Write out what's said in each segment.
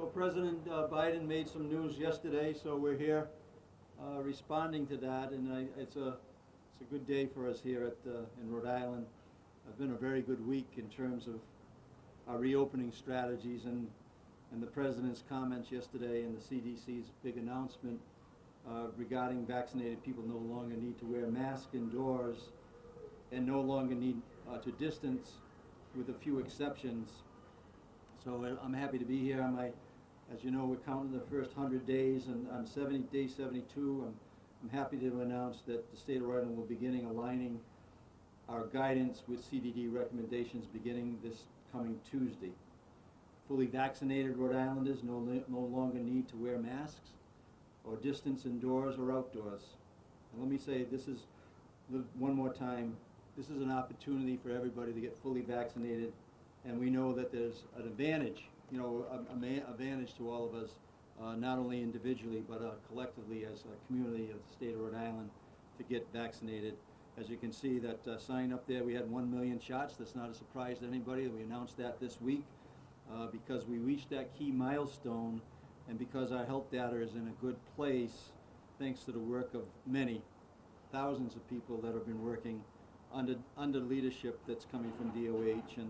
Well, President Biden made some news yesterday, so we're here responding to that, and it's a good day for us here in Rhode Island. It's been a very good week in terms of our reopening strategies and the President's comments yesterday and the CDC's big announcement regarding vaccinated people no longer need to wear masks indoors and no longer need to distance with a few exceptions. So I'm happy to be here. As you know, we're counting the first 100 days, and on day 72, I'm happy to announce that the state of Rhode Island will begin aligning our guidance with CDD recommendations beginning this coming Tuesday. Fully vaccinated Rhode Islanders no longer need to wear masks or distance indoors or outdoors. And let me say this is, one more time, this is an opportunity for everybody to get fully vaccinated, and we know that there's an advantage, advantage to all of us, not only individually but collectively as a community of the state of Rhode Island to get vaccinated. As you can see, that sign up there, we had 1 million shots. That's not a surprise to anybody. We announced that this week because we reached that key milestone, and because our health data is in a good place, thanks to the work of many, thousands of people that have been working under leadership that's coming from DOH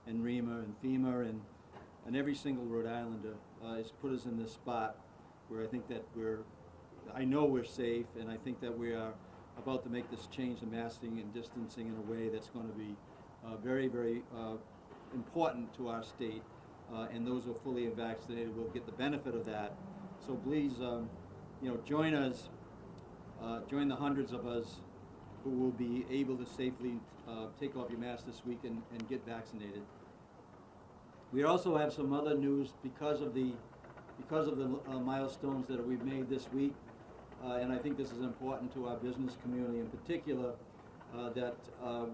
and REMA and FEMA and every single Rhode Islander has put us in this spot where I think that I know we're safe, and I think that we are about to make this change in masking and distancing in a way that's going to be very, very important to our state, and those who are fully vaccinated will get the benefit of that. So please, join us, join the hundreds of us who will be able to safely take off your mask this week and get vaccinated. We also have some other news because of the milestones that we've made this week, and I think this is important to our business community in particular, that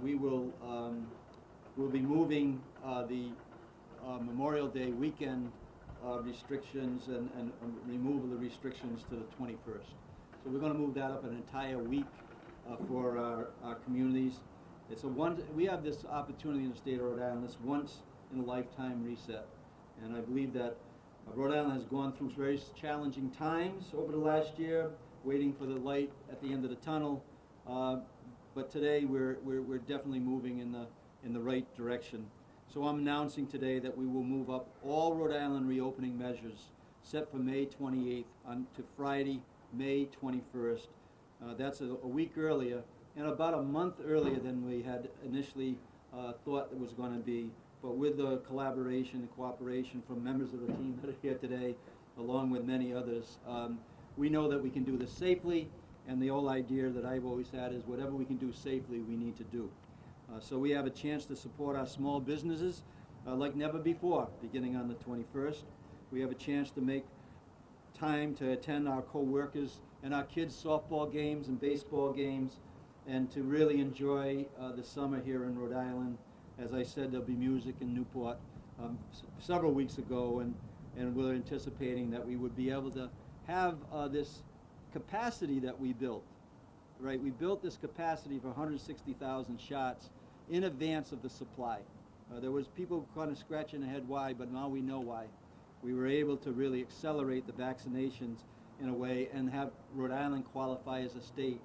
we'll be moving the Memorial Day weekend restrictions and removal of the restrictions to the 21st. So we're going to move that up an entire week for our communities. We have this opportunity in the state of Rhode Island, this once in a lifetime reset, and I believe that Rhode Island has gone through very challenging times over the last year, waiting for the light at the end of the tunnel. But today we're definitely moving in the right direction. So I'm announcing today that we will move up all Rhode Island reopening measures set for May 28th to Friday, May 21st. That's a week earlier and about a month earlier than we had initially thought it was going to be. But with the collaboration and cooperation from members of the team that are here today, along with many others, we know that we can do this safely, and the whole idea that I've always had is whatever we can do safely, we need to do. So we have a chance to support our small businesses like never before, beginning on the 21st. We have a chance to make time to attend our co-workers and our kids' softball games and baseball games, and to really enjoy the summer here in Rhode Island. As I said, there'll be music in Newport several weeks ago, and we're anticipating that we would be able to have this capacity that we built, right? We built this capacity for 160,000 shots in advance of the supply. There was people kind of scratching their head why, but now we know why. We were able to really accelerate the vaccinations in a way and have Rhode Island qualify as a state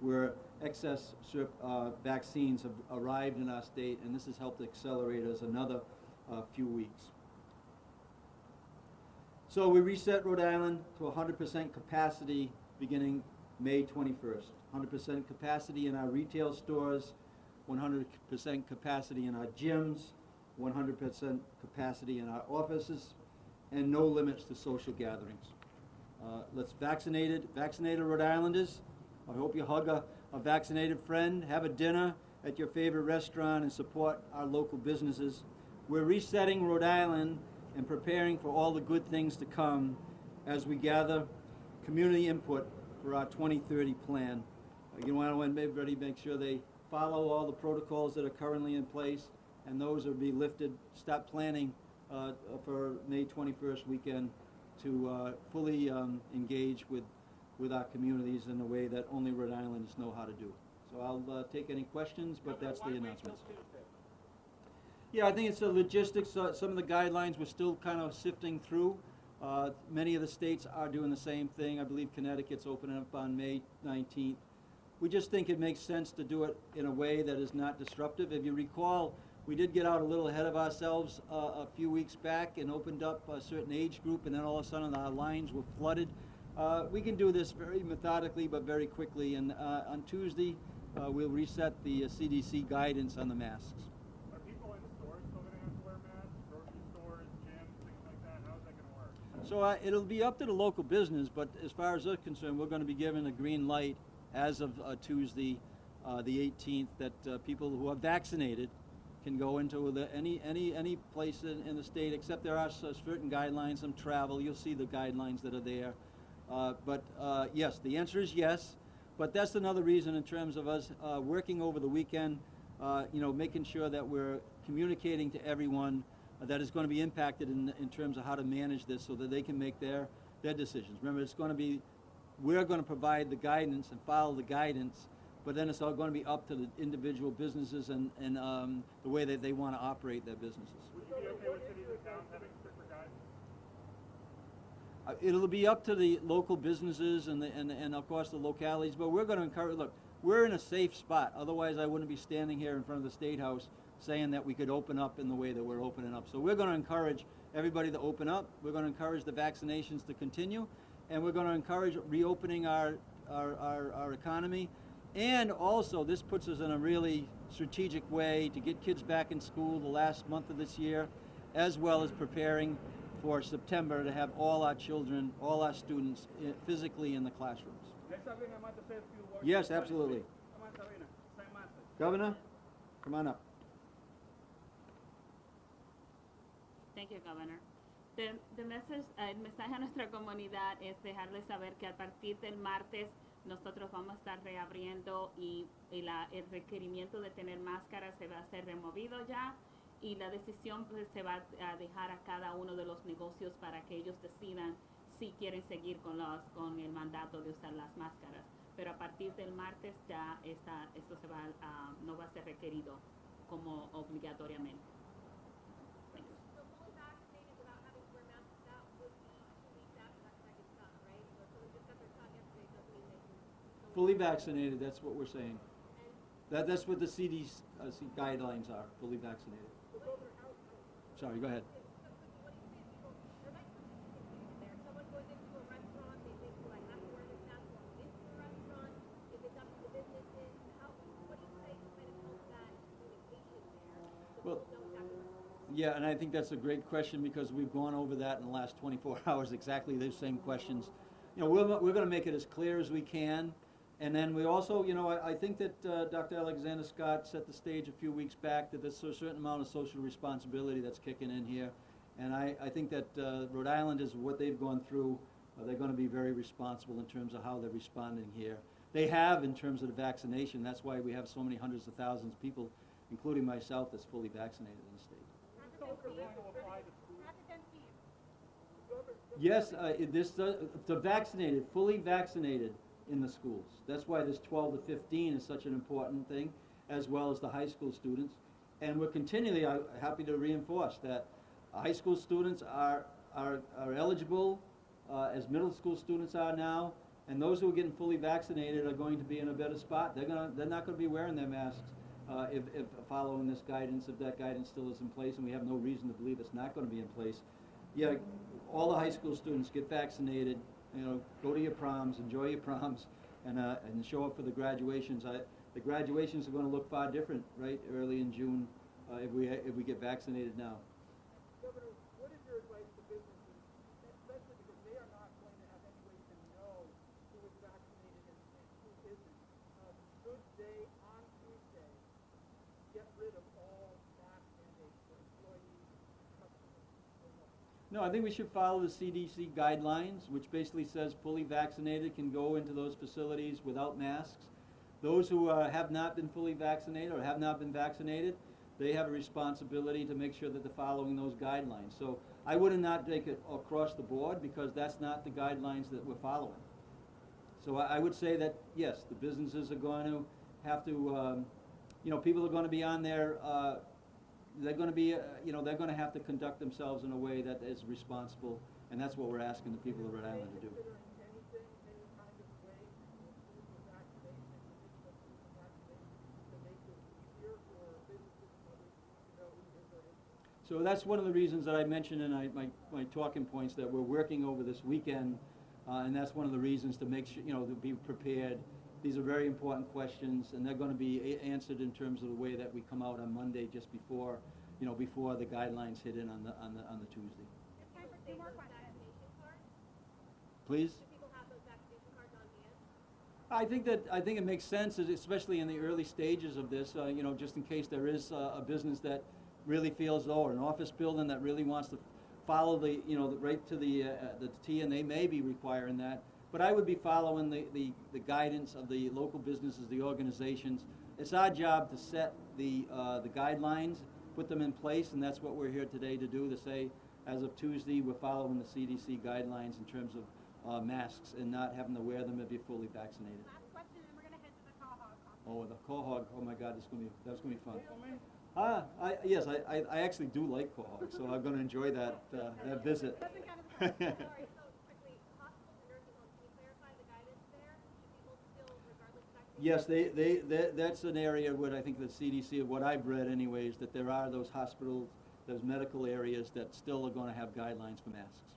where excess vaccines have arrived in our state, and this has helped accelerate us another few weeks. So we reset Rhode Island to 100% capacity beginning May 21st. 100% capacity in our retail stores, 100% capacity in our gyms, 100% capacity in our offices, and no limits to social gatherings. Let's vaccinated Rhode Islanders. I hope you hug a vaccinated friend, have a dinner at your favorite restaurant, and support our local businesses. We're resetting Rhode Island and preparing for all the good things to come as we gather community input for our 2030 plan. I want everybody to make sure they follow all the protocols that are currently in place, and those will be lifted. Start planning for May 21st weekend to fully engage with our communities in a way that only Rhode Islanders know how to do. So I'll take any questions, but that's the announcements. Yeah, I think it's the logistics. Some of the guidelines we're still kind of sifting through. Many of the states are doing the same thing. I believe Connecticut's opening up on May 19th. We just think it makes sense to do it in a way that is not disruptive. If you recall, we did get out a little ahead of ourselves a few weeks back and opened up a certain age group, and then all of a sudden our lines were flooded. We can do this very methodically but very quickly, and on Tuesday we'll reset the CDC guidance on the masks. Are people in stores still going to have to wear masks? Grocery stores, gyms, things like that? How's that going to work? So it'll be up to the local business, but as far as they're concerned, we're going to be given a green light as of Tuesday, the 18th, that people who are vaccinated can go into any place in the state, except there are certain guidelines, some travel. You'll see the guidelines that are there. But yes, the answer is yes. But that's another reason in terms of us working over the weekend, making sure that we're communicating to everyone that is going to be impacted in terms of how to manage this so that they can make their decisions. Remember, we're going to provide the guidance and follow the guidance, but then it's all going to be up to the individual businesses and the way that they want to operate their businesses. Would you be okay with cities and towns having stricter guidance? It'll be up to the local businesses and of course the localities, but we're going to encourage, look, we're in a safe spot. Otherwise I wouldn't be standing here in front of the State House saying that we could open up in the way that we're opening up. So we're going to encourage everybody to open up. We're going to encourage the vaccinations to continue, and we're going to encourage reopening our economy. And also this puts us in a really strategic way to get kids back in school the last month of this year, as well as preparing for September to have all our children, all our students physically in the classrooms. Yes, absolutely. Governor, come on up. Thank you, Governor. The message, el mensaje a nuestra comunidad es dejarles saber que a partir del martes nosotros vamos a estar reabriendo y el requerimiento de tener máscaras se va a ser removido ya, y la decisión pues, se va a dejar a cada uno de los negocios para que ellos decidan si quieren seguir con el mandato de usar las máscaras. Pero a partir del martes ya esto no va a ser requerido como obligatoriamente. Fully vaccinated, that's what we're saying. That's what the CDC guidelines are, fully vaccinated. Sorry, go ahead. Well, yeah, and I think that's a great question because we've gone over that in the last 24 hours, exactly those same questions. We're going to make it as clear as we can. And then we also, I think that Dr. Alexander Scott set the stage a few weeks back that there's a certain amount of social responsibility that's kicking in here. And I think that Rhode Island is what they've gone through. They're going to be very responsible in terms of how they're responding here. They have in terms of the vaccination. That's why we have so many hundreds of thousands of people, including myself, that's fully vaccinated in the state. Yes, the vaccinated, fully vaccinated in the schools. That's why this 12 to 15 is such an important thing, as well as the high school students. And we're continually happy to reinforce that high school students are eligible as middle school students are now, and those who are getting fully vaccinated are going to be in a better spot. They're not going to be wearing their masks if following this guidance, if that guidance still is in place, and we have no reason to believe it's not going to be in place. Yeah, all the high school students get vaccinated. Go to your proms, enjoy your proms, and show up for the graduations. The graduations are going to look far different, right, early in June, if we get vaccinated now. Governor, what is your advice to businesses, especially because they are not going to have any way to know who is vaccinated and who isn't? Should they, on Tuesday, get rid of all mask mandates for employees, customers, or what? No, I think we should follow the CDC guidelines, which basically says fully vaccinated can go into those facilities without masks. Those who have not been fully vaccinated or have not been vaccinated, they have a responsibility to make sure that they're following those guidelines. So I would not take it across the board because that's not the guidelines that we're following. So I would say that, yes, the businesses are going to have to, people are going to be on their, they're going to be, they're going to have to conduct themselves in a way that is responsible And that's what we're asking the people of Rhode Island to do. Considering anything, any kind of way to improve the vaccination, additional proof of vaccination, to make this easier for businesses and others to know who is or isn't? So that's one of the reasons that I mentioned in my talking points that we're working over this weekend, and that's one of the reasons to make sure, to be prepared. These are very important questions, and they're going to be answered in terms of the way that we come out on Monday, just before, before the guidelines hit in on the Tuesday. It's time for two more vaccination cards. Please. Do people have those vaccination cards on hand? I think it makes sense, especially in the early stages of this. Just in case there is a business that really feels, or an office building that really wants to follow right to the T, and they may be requiring that. But I would be following the guidance of the local businesses, the organizations. It's our job to set the guidelines, put them in place, and that's what we're here today to do, to say, as of Tuesday, we're following the CDC guidelines in terms of masks and not having to wear them if you're fully vaccinated. Last question, and we're going to head to the Quahog conference. Oh, the Quahog, oh my God, that's gonna be fun. Yes, I actually do like Quahog, so I'm gonna enjoy that visit. Doesn't count as a conference. Sorry, so quickly, hospitals and nursing homes, can you clarify the guidance there? Should people still, regardless of vaccination? Yes, that's an area where I think the CDC, of what I've read anyways, that there are those hospitals, those medical areas that still are gonna have guidelines for masks.